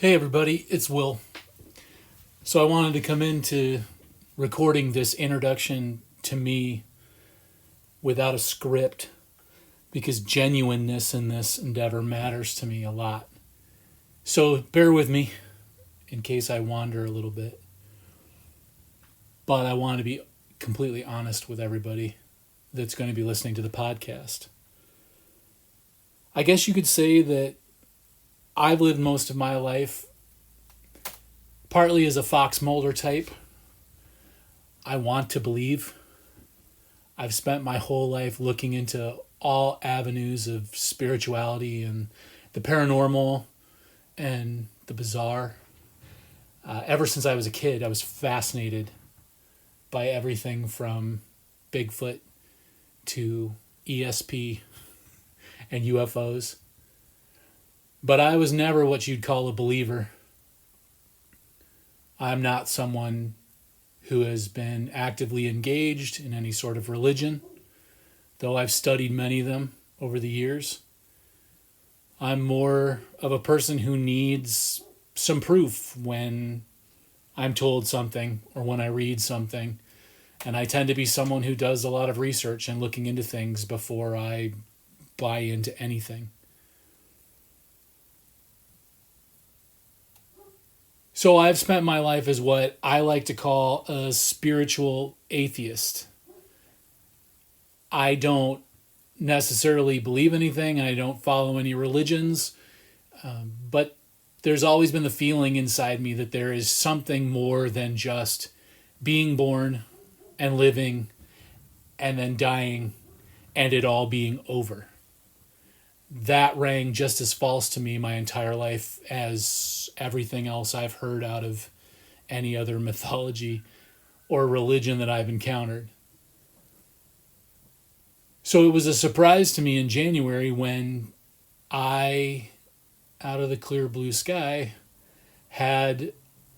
Hey everybody, it's Will. So I wanted to come into recording this introduction to me without a script because genuineness in this endeavor matters to me a lot. So bear with me in case I wander a little bit. But I want to be completely honest with everybody that's going to be listening to the podcast. I guess you could say that I've lived most of my life partly as a Fox Mulder type. I want to believe. I've spent my whole life looking into all avenues of spirituality and the paranormal and the bizarre. Ever since I was a kid, I was fascinated by everything from Bigfoot to ESP and UFOs. But I was never what you'd call a believer. I'm not someone who has been actively engaged in any sort of religion, though I've studied many of them over the years. I'm more of a person who needs some proof when I'm told something or when I read something. And I tend to be someone who does a lot of research and looking into things before I buy into anything. So I've spent my life as what I like to call a spiritual atheist. I don't necessarily believe anything and I don't follow any religions, but there's always been the feeling inside me that there is something more than just being born and living and then dying and it all being over. That rang just as false to me my entire life as everything else I've heard out of any other mythology or religion that I've encountered. So it was a surprise to me in January when I, out of the clear blue sky, had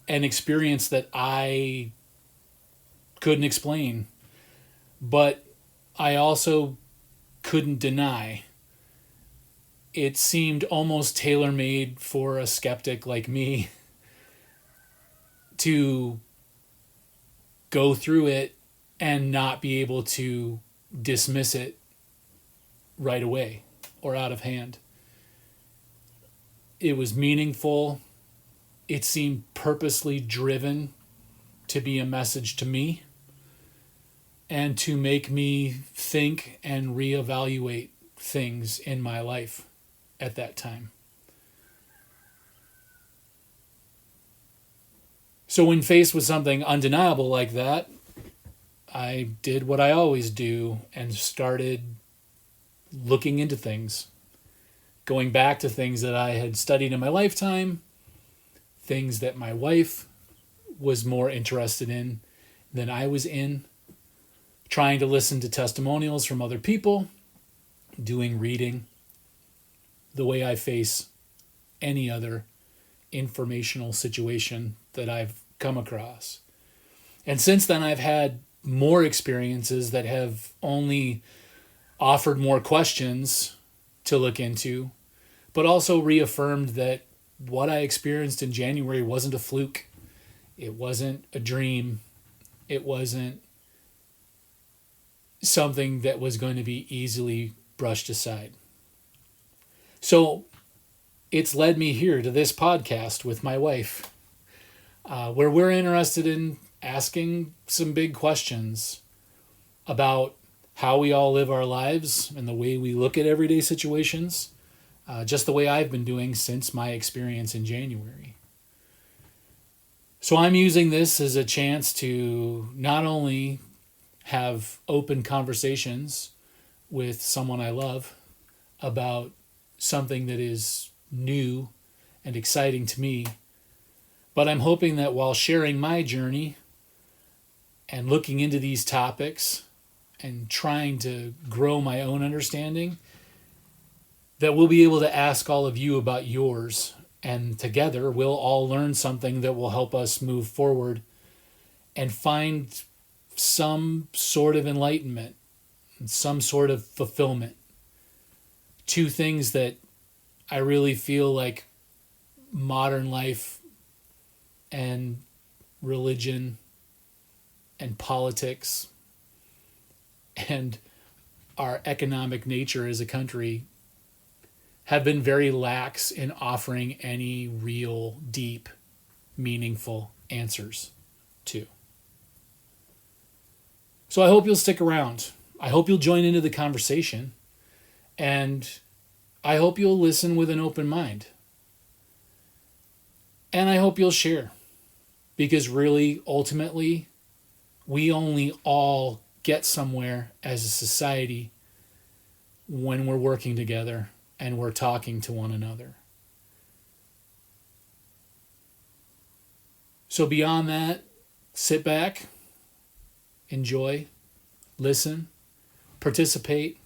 an experience that I couldn't explain, but I also couldn't deny. It seemed almost tailor-made for a skeptic like me to go through it and not be able to dismiss it right away or out of hand. It was meaningful. It seemed purposely driven to be a message to me and to make me think and reevaluate things in my life at that time. So when faced with something undeniable like that, I did what I always do and started looking into things, going back to things that I had studied in my lifetime, things that my wife was more interested in than I was in, trying to listen to testimonials from other people, doing reading, the way I face any other informational situation that I've come across. And since then, I've had more experiences that have only offered more questions to look into, but also reaffirmed that what I experienced in January wasn't a fluke. It wasn't a dream. It wasn't something that was going to be easily brushed aside. So it's led me here to this podcast with my wife, where we're interested in asking some big questions about how we all live our lives and the way we look at everyday situations, just the way I've been doing since my experience in January. So I'm using this as a chance to not only have open conversations with someone I love about something that is new and exciting to me, but I'm hoping that while sharing my journey and looking into these topics and trying to grow my own understanding, that we'll be able to ask all of you about yours, and together we'll all learn something that will help us move forward and find some sort of enlightenment and some sort of fulfillment. Two things that I really feel like modern life and religion and politics and our economic nature as a country have been very lax in offering any real, deep, meaningful answers to. So I hope you'll stick around. I hope you'll join into the conversation. And I hope you'll listen with an open mind. And I hope you'll share. Because really, ultimately, we only all get somewhere as a society when we're working together and we're talking to one another. So beyond that, sit back, enjoy, listen, participate,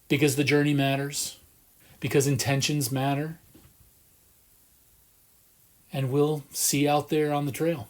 because the journey matters, because intentions matter, and we'll see you out there on the trail.